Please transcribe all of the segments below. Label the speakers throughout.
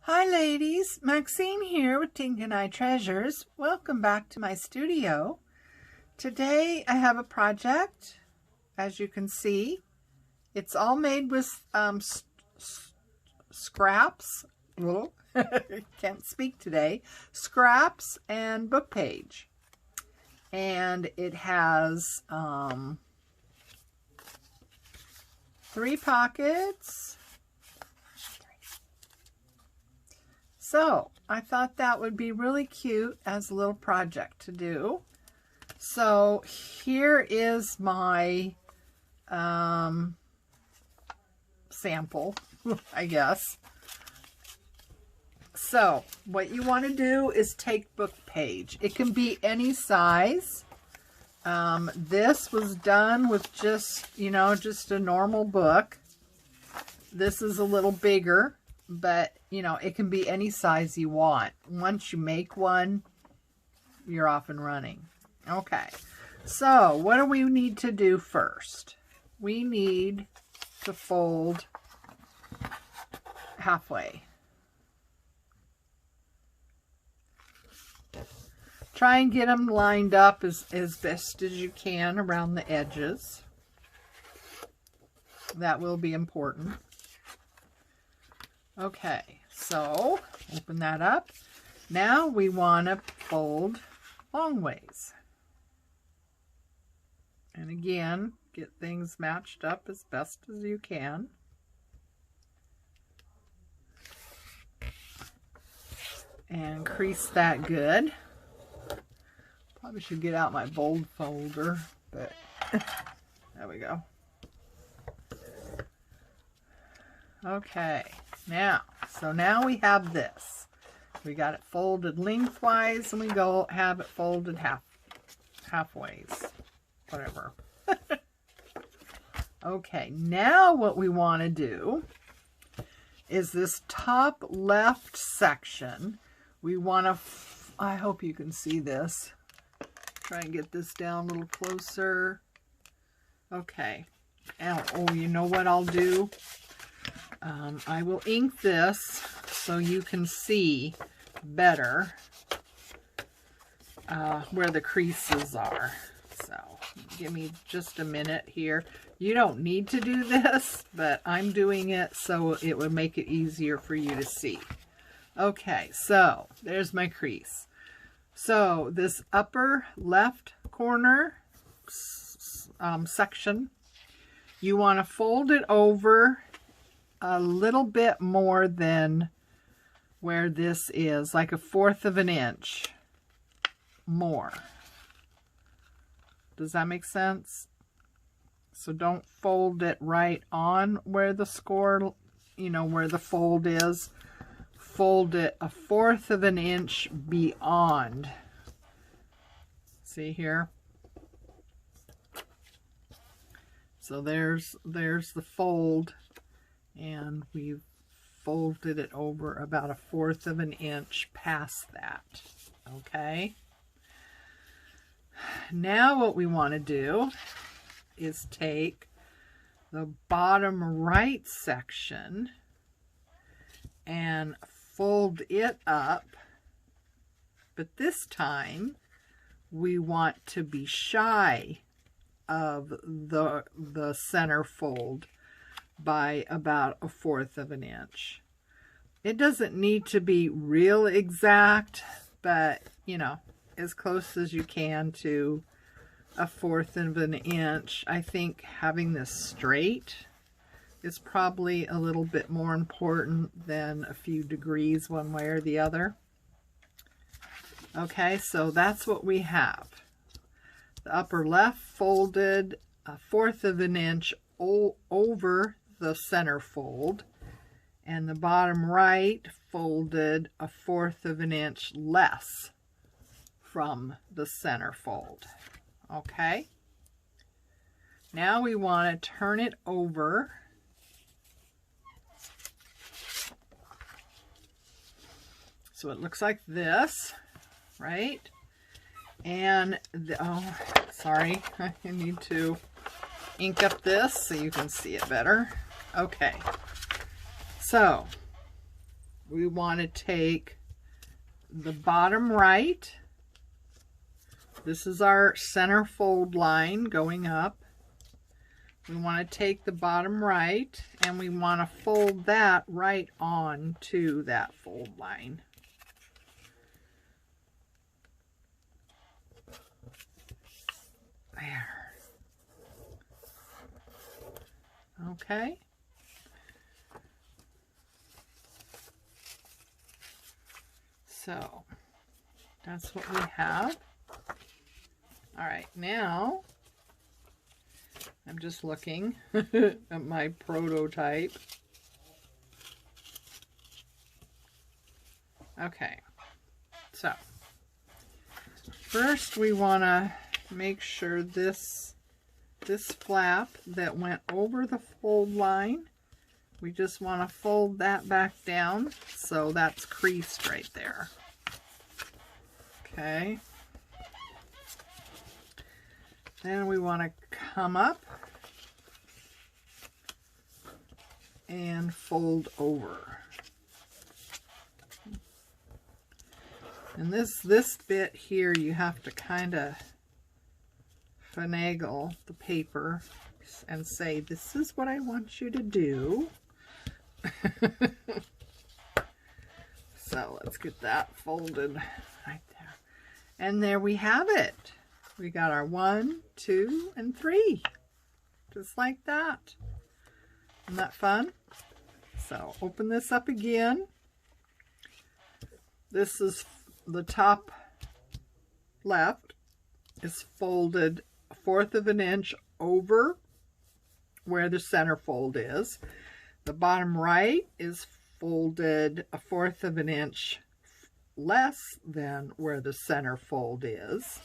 Speaker 1: Hi ladies, Maxine here with Tink and I Treasures. Welcome back to my studio. Today I have a project, as you can see. It's all made with scraps. Can't speak today. Scraps and book page. And it has 3 pockets. So I thought that would be really cute as a little project to do. So here is my sample, I guess. So what you want to do is take book page. It can be any size. This was done with just a normal book. This is a little bigger, but it can be any size you want. Once you make one, you're off and running. Okay, so what do we need to do first? We need to fold halfway. Try and get them lined up as best as you can around the edges. That will be important. Okay, so open that up. Now we want to fold long ways. And again, get things matched up as best as you can. And crease that good. Probably should get out my bold folder, but there we go. Okay, now we have this. We got it folded lengthwise, and we have it folded halfways, whatever. Okay, now what we want to do is this top left section. We want to, I hope you can see this. Try and get this down a little closer. Okay, oh, you know what I'll do? I will ink this so you can see better where the creases are. So give me just a minute here. You don't need to do this, but I'm doing it so it would make it easier for you to see. Okay, so there's my crease. So this upper left corner section, you want to fold it over a little bit more than where this is, like 1/4 of an inch more. Does that make sense? So don't fold it right on where the score, where the fold is. Fold it 1/4 of an inch beyond. See here? So there's the fold. And we've folded it over about 1/4 of an inch past that. Okay. Now what we want to do is take the bottom right section and fold it up. But this time we want to be shy of the center fold by about 1/4 of an inch. It doesn't need to be real exact, but as close as you can to 1/4 of an inch. I think having this straight is probably a little bit more important than a few degrees one way or the other. Okay, so that's what we have. The upper left folded 1/4 of an inch over the center fold, and the bottom right folded 1/4 of an inch less from the center fold. Okay, now we want to turn it over so it looks like this, right? And oh, sorry, I need to ink up this so you can see it better. Okay, so we want to take the bottom right. This is our center fold line going up. We want to take the bottom right and we want to fold that right on to that fold line. There. Okay. So that's what we have. All right, now I'm just looking at my prototype. Okay, so first we want to make sure this flap that went over the fold line, we just want to fold that back down so that's creased right there. Okay. Then we want to come up and fold over. And this bit here, you have to kind of finagle the paper and say, this is what I want you to do. So let's get that folded right there. And there we have it. We got our 1, 2, and 3. Just like that. Isn't that fun? So open this up again. This is the top left is folded 1/4 of an inch over where the center fold is. The bottom right is folded 1/4 of an inch less than where the center fold is.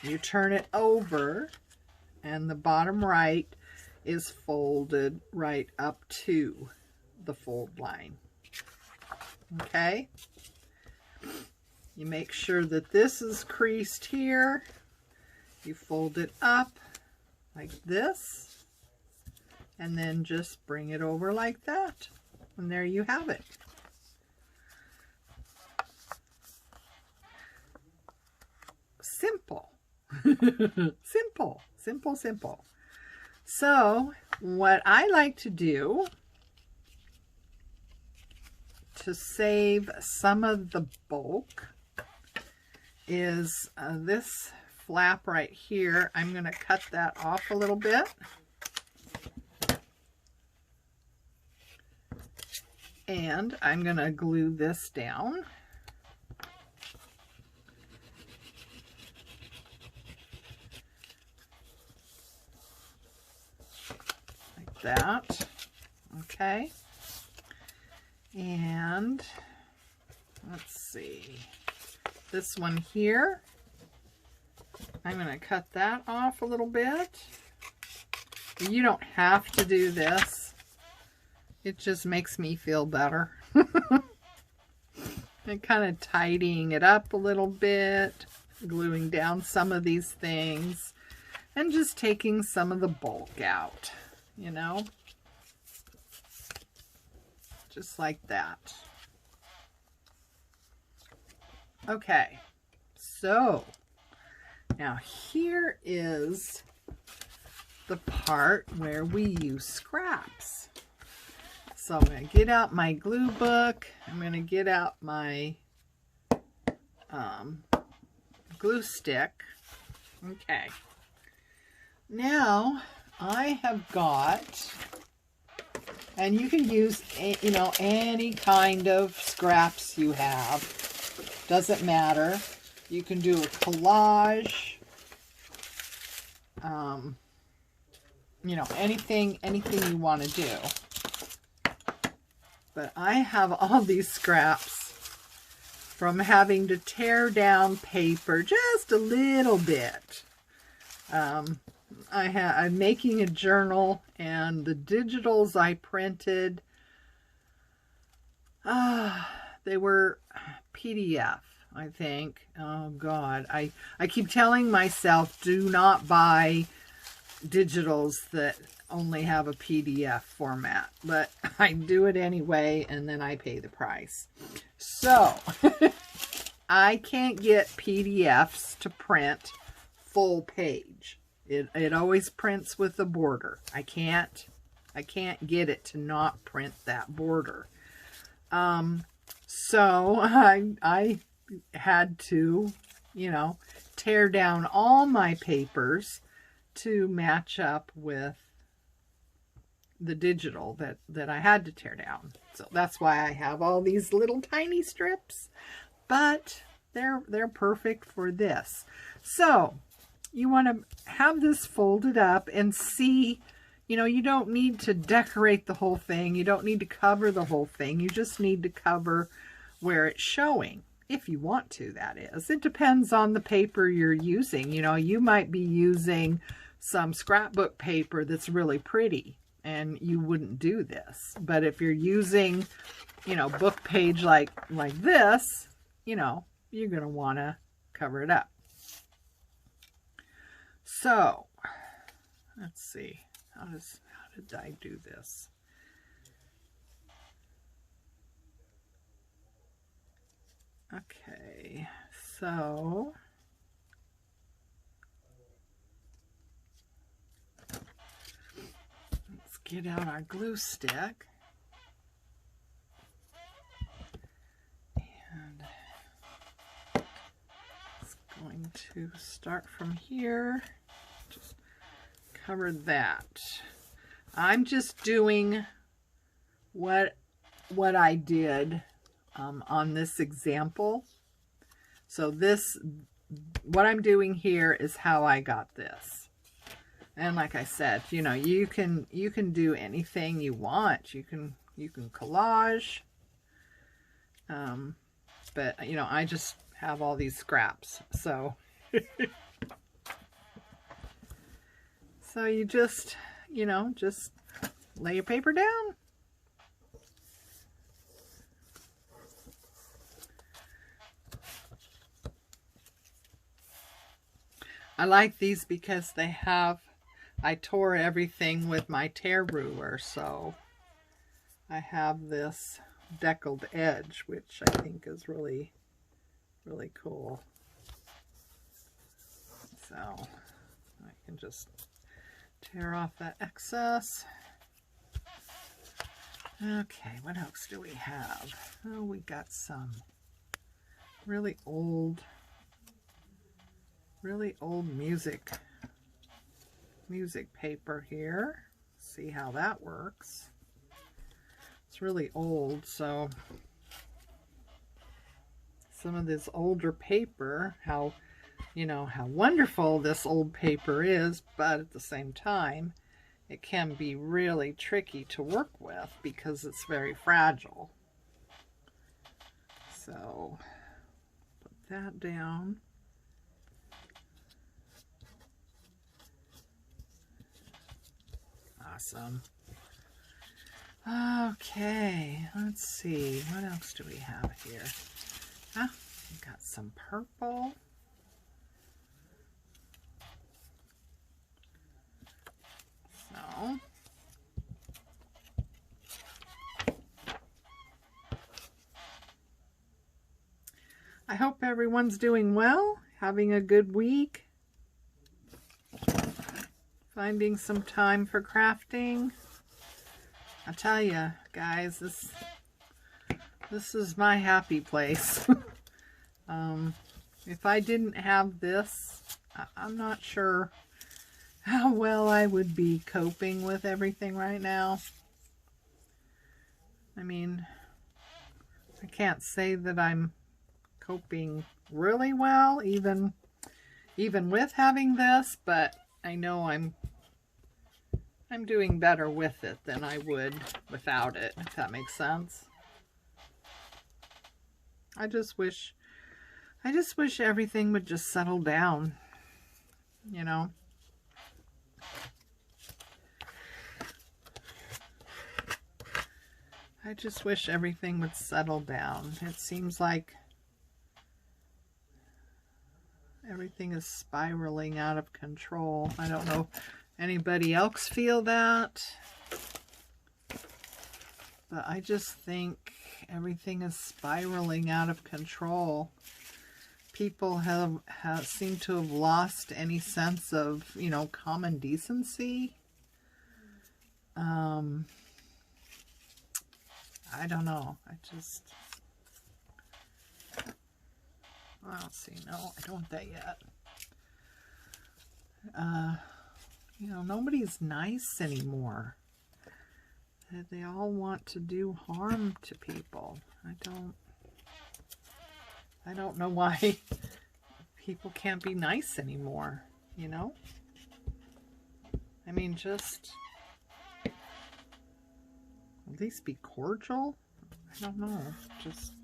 Speaker 1: You turn it over and the bottom right is folded right up to the fold line. Okay? You make sure that this is creased here. You fold it up like this and then just bring it over like that. And there you have it. Simple. Simple, simple, simple. So what I like to do to save some of the bulk is this flap right here. I'm going to cut that off a little bit. And I'm going to glue this down. That. Okay. And let's see. This one here, I'm going to cut that off a little bit. You don't have to do this. It just makes me feel better. And kind of tidying it up a little bit, gluing down some of these things, and just taking some of the bulk out. You know, just like that. Okay, so now here is the part where we use scraps. So I'm going to get out my glue book. I'm going to get out my glue stick. Okay, now I have got, and you can use, you know, any kind of scraps you have. Doesn't matter. You can do a collage. You know, anything you want to do. But I have all these scraps from having to tear down paper just a little bit. I'm making a journal, and the digitals I printed, they were PDF, I think. Oh God, I keep telling myself, do not buy digitals that only have a PDF format, but I do it anyway, and then I pay the price. So I can't get PDFs to print full page. It always prints with the border. I can't get it to not print that border. So I had to, you know, tear down all my papers to match up with the digital that I had to tear down. So that's why I have all these little tiny strips, but they're perfect for this. So you want to have this folded up and see, you know, you don't need to decorate the whole thing. You don't need to cover the whole thing. You just need to cover where it's showing. If you want to, that is. It depends on the paper you're using. You know, you might be using some scrapbook paper that's really pretty, and you wouldn't do this. But if you're using, you know, book page like this, you know, you're going to want to cover it up. So, let's see. How did I do this? Okay, so let's get out our glue stick. And it's going to start from here. Just cover that. I'm just doing what I did on this example. So what I'm doing here is how I got this. And like I said, you know, you can do anything you want. You can collage. But you know, I just have all these scraps. So so you just, you know, just lay your paper down. I like these because they have, I tore everything with my tear ruler, so I have this deckled edge, which I think is really, really cool. So I can just tear off that excess. Okay, what else do we have? Oh, we got some really old music paper here. See how that works. It's really old, so some of this older paper, how, you know, how wonderful this old paper is, but at the same time, it can be really tricky to work with because it's very fragile. So, put that down. Awesome. Okay, let's see. What else do we have here? Ah, we got some purple. So, I hope everyone's doing well, having a good week, finding some time for crafting. I tell you, guys, this is my happy place. If I didn't have this, I'm not sure how well I would be coping with everything right now. I mean, I can't say that I'm coping really well, even with having this, but I know I'm doing better with it than I would without it, if that makes sense. I just wish everything would just settle down, you know. I just wish everything would settle down. It seems like everything is spiraling out of control. I don't know Anybody else feel that? But I just think everything is spiraling out of control. People have seem to have lost any sense of, you know, common decency. I don't know. Let's see. No, I don't want that yet. You know, nobody's nice anymore. They all want to do harm to people. I don't know why people can't be nice anymore, you know? I mean, just at least be cordial. I don't know. Just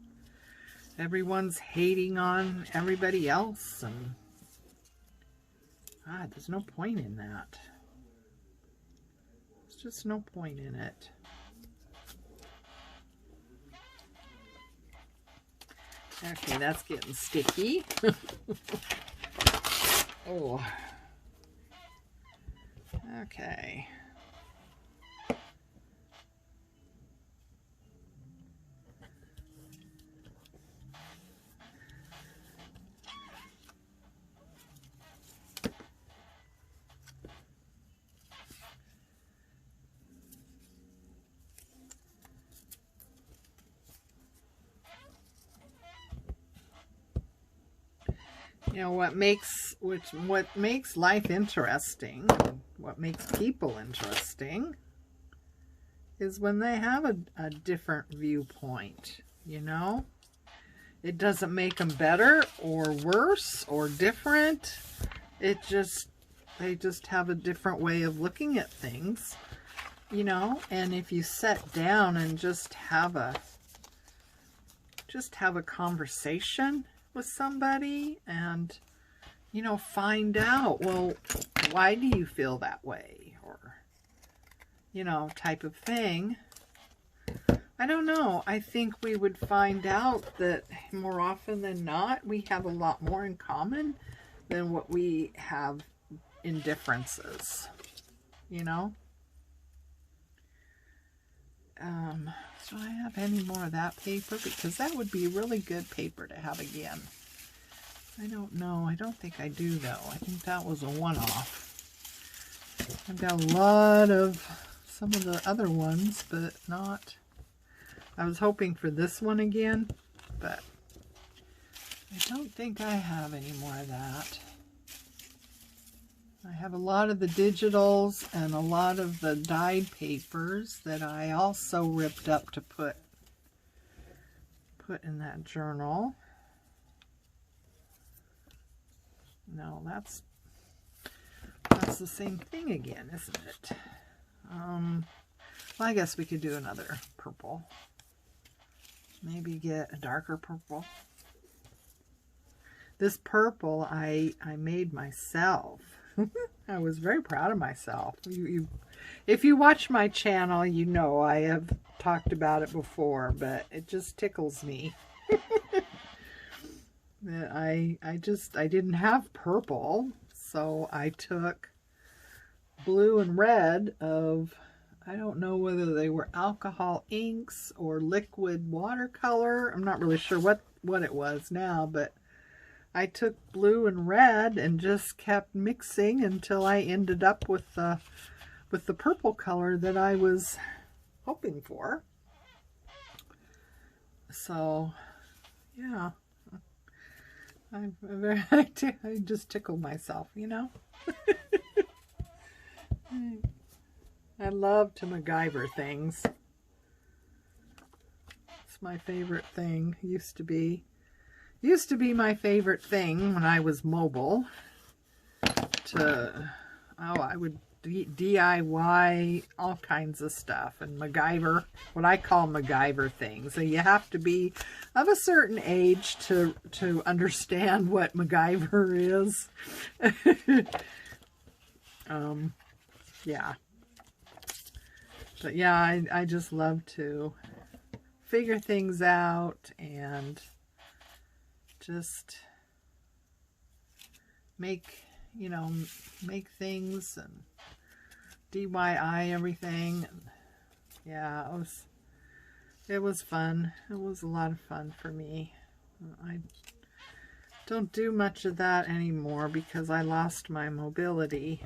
Speaker 1: everyone's hating on everybody else, and God, there's no point in that. There's just no point in it. Okay, that's getting sticky. Oh. Okay. You know, what makes life interesting, what makes people interesting, is when they have a different viewpoint, you know? It doesn't make them better or worse or different. They just have a different way of looking at things, you know? And if you sit down and just have a conversation with somebody and, you know, find out, well, why do you feel that way, or, you know, type of thing. I don't know. I think we would find out that more often than not, we have a lot more in common than what we have in differences, you know? Do I have any more of that paper? Because that would be really good paper to have again. I don't know. I don't think I do, though. I think that was a one-off. I've got a lot of some of the other ones, but not... I was hoping for this one again, but I don't think I have any more of that. I have a lot of the digitals and a lot of the dyed papers that I also ripped up to put in that journal. No, that's the same thing again, isn't it? Well, I guess we could do another purple. Maybe get a darker purple. This purple I made myself. I was very proud of myself. If you watch my channel, you know I have talked about it before, but it just tickles me. I didn't have purple, so I took blue and red of, I don't know whether they were alcohol inks or liquid watercolor. I'm not really sure what it was now, but I took blue and red and just kept mixing until I ended up with the purple color that I was hoping for. So, yeah. I just tickled myself, you know? I love to MacGyver things. It's my favorite thing. Used to be my favorite thing when I was mobile. I would DIY all kinds of stuff, and MacGyver, what I call MacGyver things. So you have to be of a certain age to understand what MacGyver is. Yeah. But yeah, I just love to figure things out and just make things and DIY everything. Yeah, it was fun. It was a lot of fun for me. I don't do much of that anymore because I lost my mobility.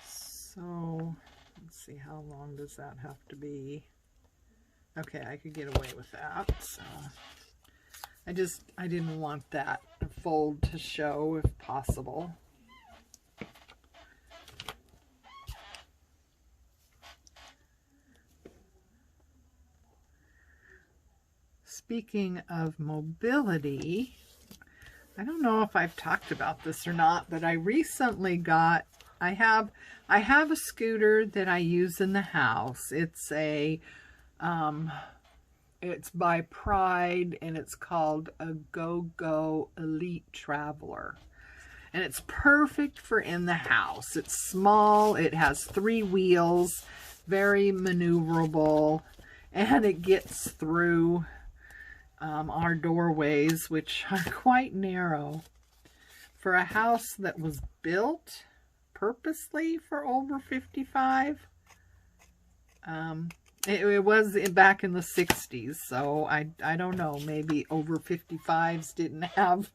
Speaker 1: So, let's see, how long does that have to be? Okay, I could get away with that. So, I didn't want that fold to show if possible. Speaking of mobility, I don't know if I've talked about this or not, but I recently got, I have a scooter that I use in the house. It's it's by Pride, and it's called a Go-Go Elite Traveler. And it's perfect for in the house. It's small, it has 3 wheels, very maneuverable, and it gets through our doorways, which are quite narrow. For a house that was built purposely for over 55, it was back in the 60s, so I don't know, maybe over 55s didn't have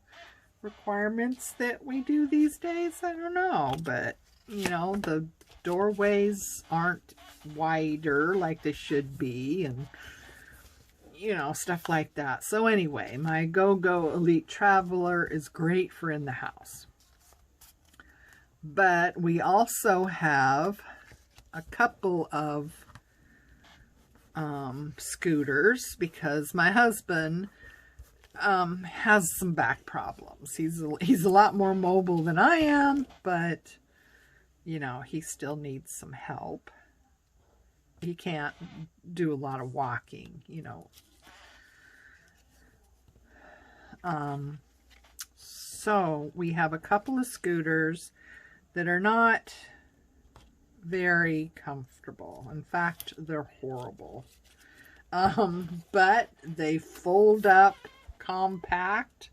Speaker 1: requirements that we do these days. I don't know, but you know, the doorways aren't wider like they should be, and you know, stuff like that. So anyway, my Go-Go Elite Traveler is great for in the house. But we also have a couple of scooters because my husband has some back problems. He's a lot more mobile than I am, but you know, he still needs some help. He can't do a lot of walking, you know. So we have a couple of scooters that are not very comfortable. In fact, they're horrible. But they fold up compact.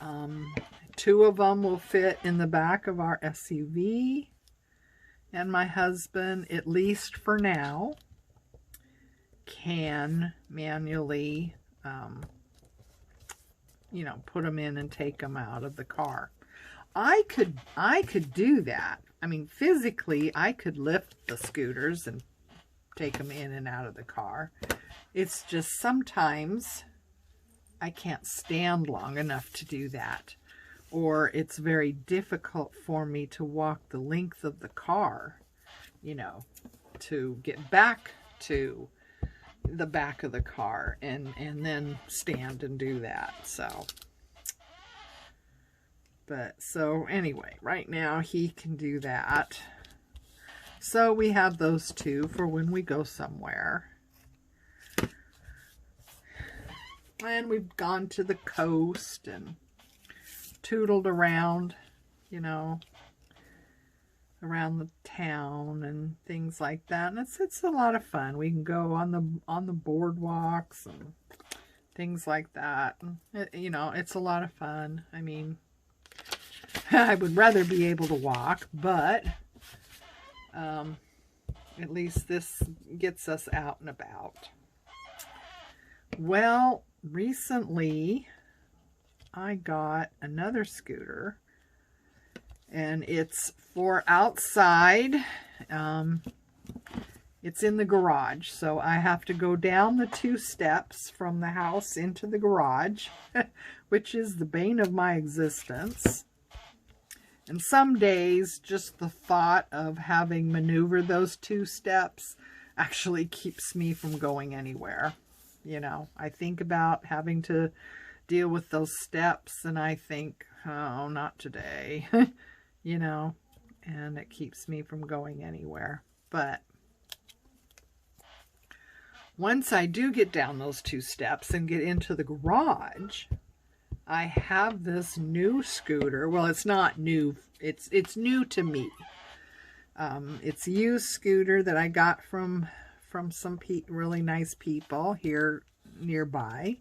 Speaker 1: 2 of them will fit in the back of our SUV. And my husband, at least for now, can manually, you know, put them in and take them out of the car. I could do that. I mean, physically, I could lift the scooters and take them in and out of the car. It's just sometimes I can't stand long enough to do that. Or it's very difficult for me to walk the length of the car, you know, to get back to the back of the car and then stand and do that. So anyway, right now he can do that. So we have those 2 for when we go somewhere. And we've gone to the coast and tootled around, you know, around the town and things like that. And it's a lot of fun. We can go on the boardwalks and things like that. And you know, it's a lot of fun. I mean, I would rather be able to walk, but at least this gets us out and about. Well, recently I got another scooter, and it's for outside. It's in the garage, so I have to go down the 2 steps from the house into the garage, which is the bane of my existence. And some days, just the thought of having maneuvered those 2 steps actually keeps me from going anywhere. You know, I think about having to deal with those steps, and I think, oh, not today, you know, and it keeps me from going anywhere. But once I do get down those 2 steps and get into the garage, I have this new scooter. Well, it's not new. It's new to me. It's a used scooter that I got from some really nice people here nearby.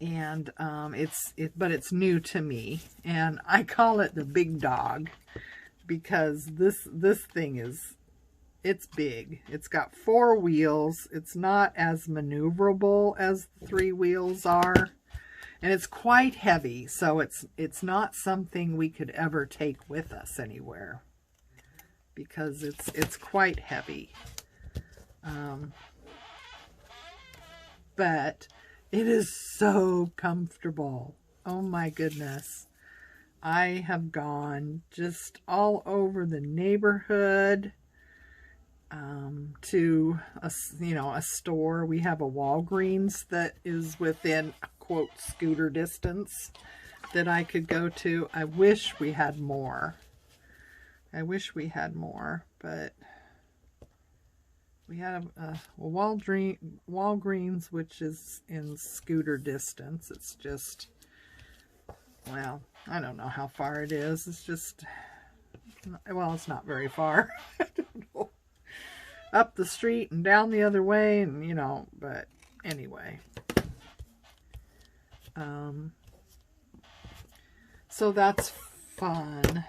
Speaker 1: And but it's new to me, and I call it the big dog because this thing it's big. It's got 4 wheels. It's not as maneuverable as 3 wheels are, and it's quite heavy, so it's not something we could ever take with us anywhere because it's quite heavy. But it is so comfortable. Oh my goodness. I have gone just all over the neighborhood to a store. We have a Walgreens that is within, quote, scooter distance that I could go to. I wish we had more. But we have a Walgreens, which is in scooter distance. It's just, well, I don't know how far it is. It's just, well, it's not very far. I don't know. Up the street and down the other way, and but anyway. So that's fun.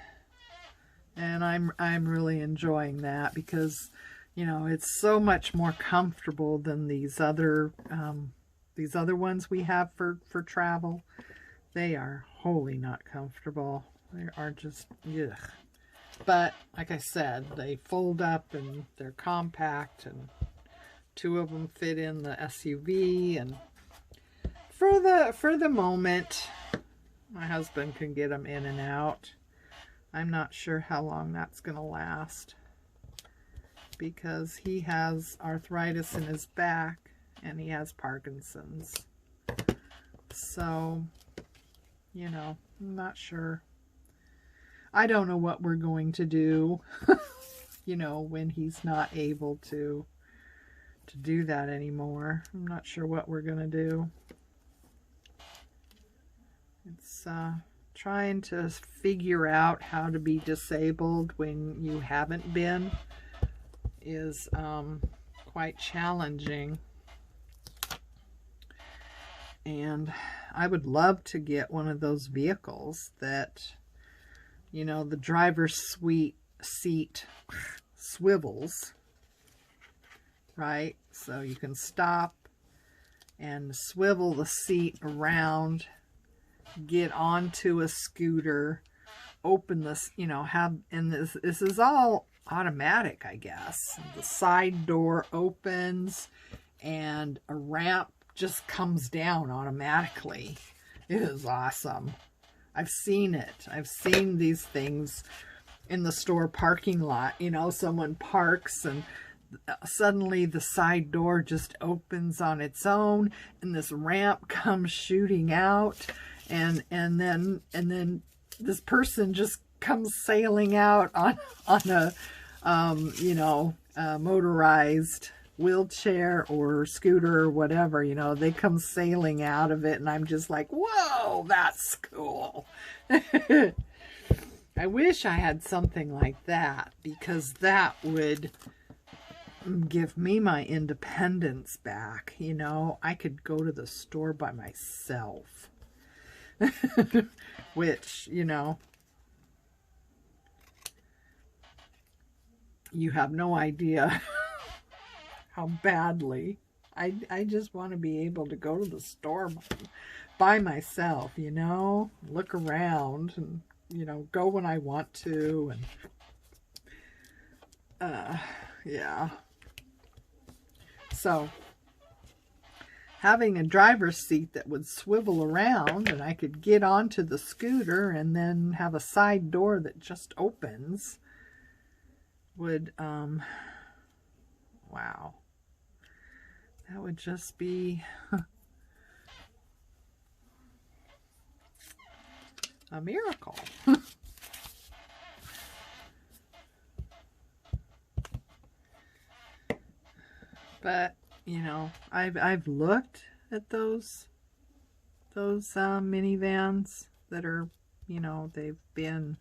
Speaker 1: And I'm really enjoying that because it's so much more comfortable than these other ones we have for travel. They are wholly not comfortable. They are just, ugh. But like I said, they fold up and they're compact, and 2 of them fit in the SUV. And for the moment, my husband can get them in and out. I'm not sure how long that's going to last, because he has arthritis in his back and he has Parkinson's. So, I'm not sure. I don't know what we're going to do, when he's not able to do that anymore. I'm not sure what we're going to do. It's trying to figure out how to be disabled when you haven't been is quite challenging. And I would love to get one of those vehicles that, the driver's seat swivels, right? So you can stop and swivel the seat around, get onto a scooter, open this, and this is all automatic, I guess. The side door opens and a ramp just comes down automatically. It is awesome. I've seen it. I've seen these things in the store parking lot. Someone parks and suddenly the side door just opens on its own and this ramp comes shooting out, and then this person just comes sailing out on a motorized wheelchair or scooter or whatever. They come sailing out of it, and I'm just like, whoa, that's cool. I wish I had something like that, because that would give me my independence back. I could go to the store by myself. Which, you have no idea how badly I just want to be able to go to the store by myself, look around and, go when I want to. And, yeah. So, having a driver's seat that would swivel around and I could get onto the scooter and then have a side door that just opens would, wow. That would just be a miracle. But, I've looked at those minivans that are, they've been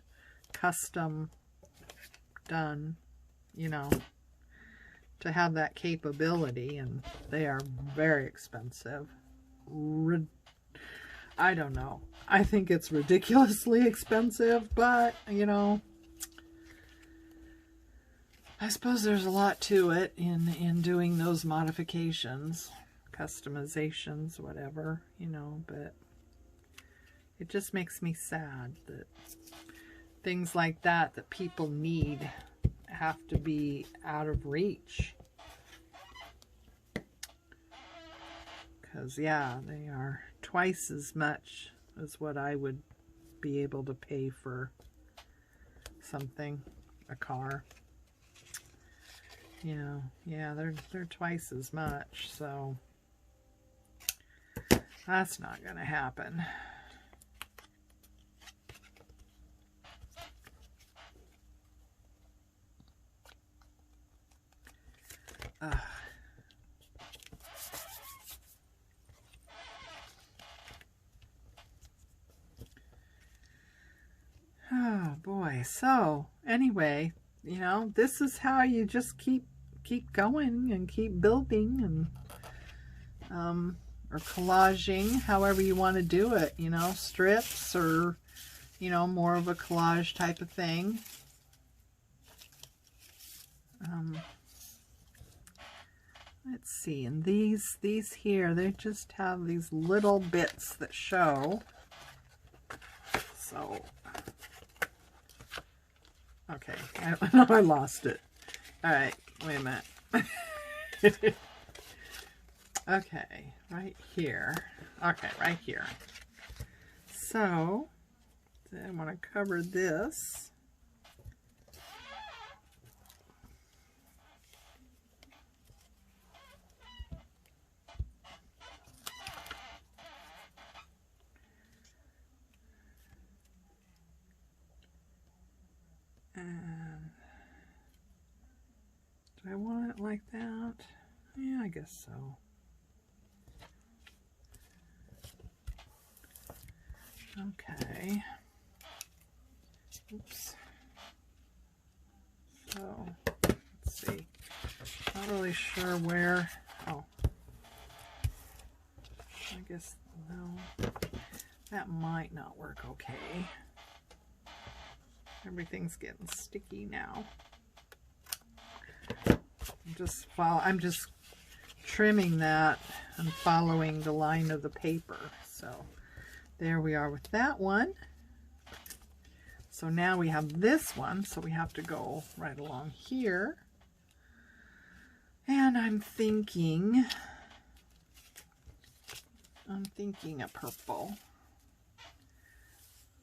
Speaker 1: custom done, to have that capability, and they are very expensive. I don't know. I think it's ridiculously expensive, but, you know, I suppose there's a lot to it in doing those modifications, customizations, whatever, you know, but it just makes me sad that things like that people need have to be out of reach. Because, yeah, they are twice as much as what I would be able to pay for something, a car. You know, yeah, they're twice as much, so that's not going to happen. Oh boy. So anyway, you know, this is how you just keep going and keep building and or collaging, however you want to do it, you know, strips or, you know, more of a collage type of thing. Let's see, and these here, they just have these little bits that show. So, okay, I lost it. All right, wait a minute. Okay, right here. Okay, right here. So, I want to cover this. And do I want it like that? Yeah, I guess so. Okay. Oops. So, let's see. Not really sure where. Oh. I guess, no. That might not work okay. Everything's getting sticky now. I'm just trimming that and following the line of the paper. So there we are with that one. So now we have this one, so we have to go right along here. And I'm thinking a purple.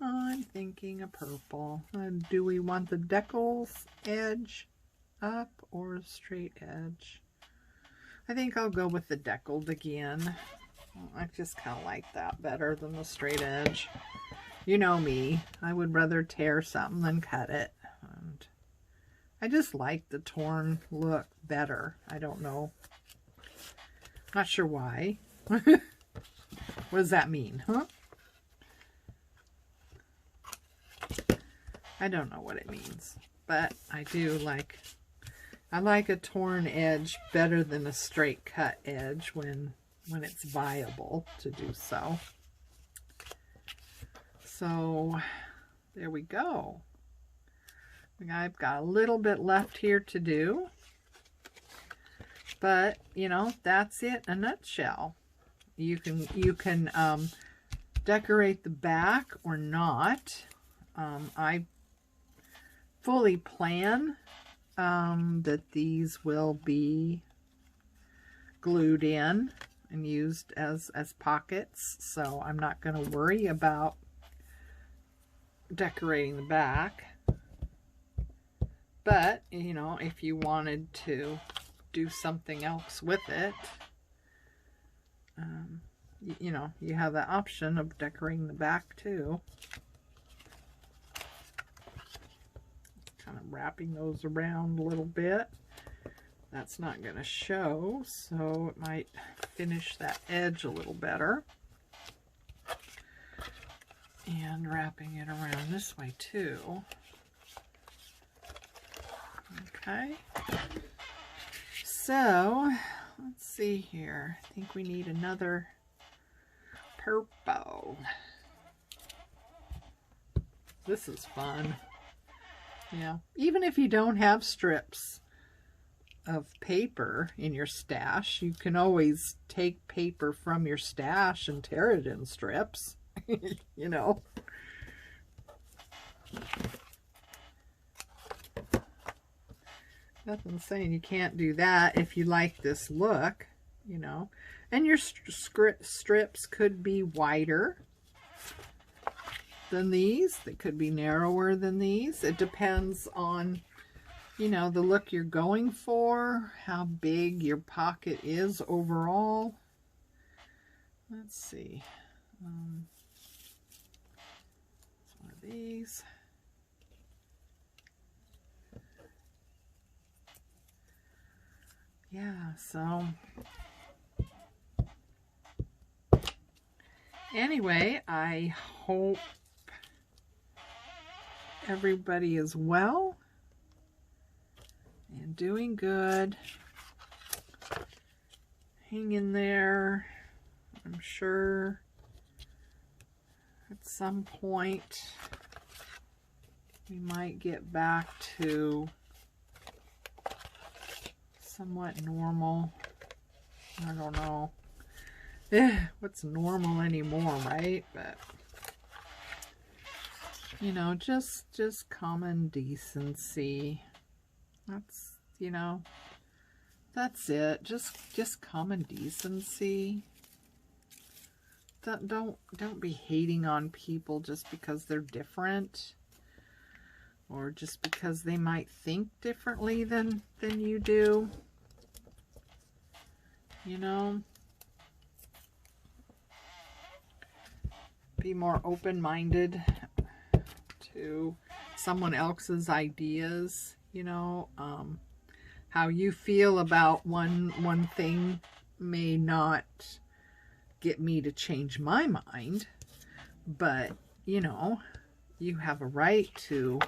Speaker 1: I'm thinking a purple. Do we want the decals edge up or a straight edge? I think I'll go with the deckled again. I just kind of like that better than the straight edge. You know me. I would rather tear something than cut it. And I just like the torn look better. I don't know. Not sure why. What does that mean, huh? I don't know what it means, but I do like, I like a torn edge better than a straight cut edge when it's viable to do so. So there we go. I've got a little bit left here to do, but you know, that's it in a nutshell. You can decorate the back or not. I fully plan that these will be glued in and used as pockets, so I'm not going to worry about decorating the back. But you know, if you wanted to do something else with it, you know, you have the option of decorating the back too. Kind of wrapping those around a little bit. That's not going to show, so it might finish that edge a little better. And wrapping it around this way too. Okay. So, let's see here. I think we need another purple. This is fun. Yeah, even if you don't have strips of paper in your stash, you can always take paper from your stash and tear it in strips. You know. Nothing saying you can't do that if you like this look, you know. And your strips could be wider than these. They could be narrower than these. It depends on, you know, the look you're going for, how big your pocket is overall. Let's see. It's one of these. Yeah, so anyway, I hope everybody is well and doing good. Hang in there. I'm sure at some point we might get back to somewhat normal. I don't know what's normal anymore, right? But you know, just common decency. That's, you know, that's it. Just common decency. Don't be hating on people just because they're different, or just because they might think differently than you do. You know, be more open-minded to someone else's ideas. You know, how you feel about one thing may not get me to change my mind, but you know, you have a right to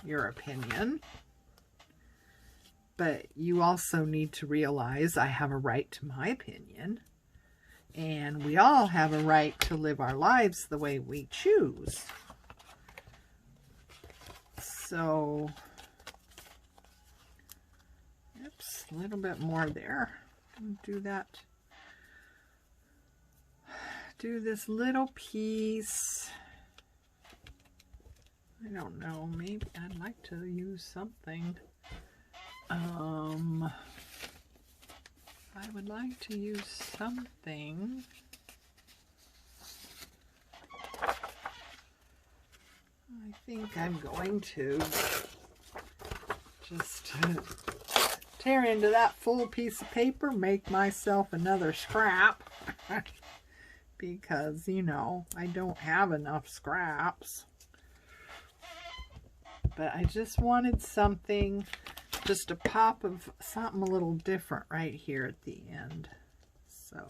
Speaker 1: your opinion. But you also need to realize I have a right to my opinion, and we all have a right to live our lives the way we choose. So, oops, a little bit more there. Do that. Do this little piece. I don't know, maybe I'd like to use something. I would like to use something. I think I'm going to just tear into that full piece of paper, make myself another scrap. Because, you know, I don't have enough scraps. But I just wanted something, just a pop of something a little different right here at the end. So,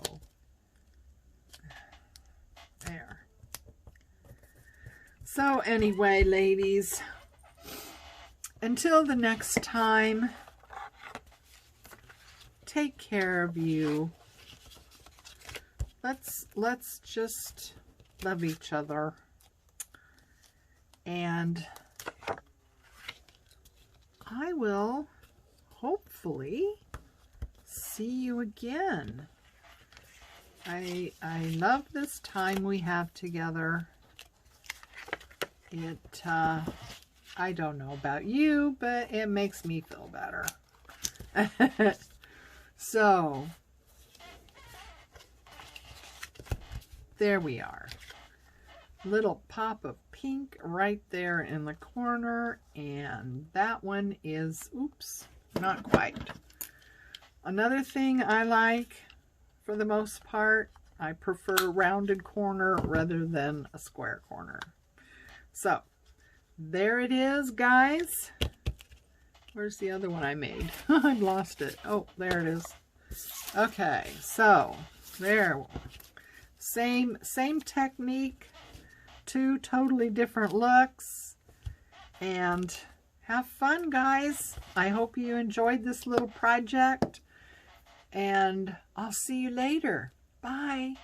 Speaker 1: there. So anyway, ladies, until the next time, take care of you. Let's just love each other. And I will hopefully see you again. I love this time we have together. It, I don't know about you, but it makes me feel better. So, there we are. Little pop of pink right there in the corner, and that one is, oops, not quite. Another thing I like, for the most part, I prefer a rounded corner rather than a square corner. So, there it is, guys. Where's the other one I made? I've lost it. Oh, there it is. Okay, so, there. Same technique. Two totally different looks. And have fun, guys. I hope you enjoyed this little project. And I'll see you later. Bye.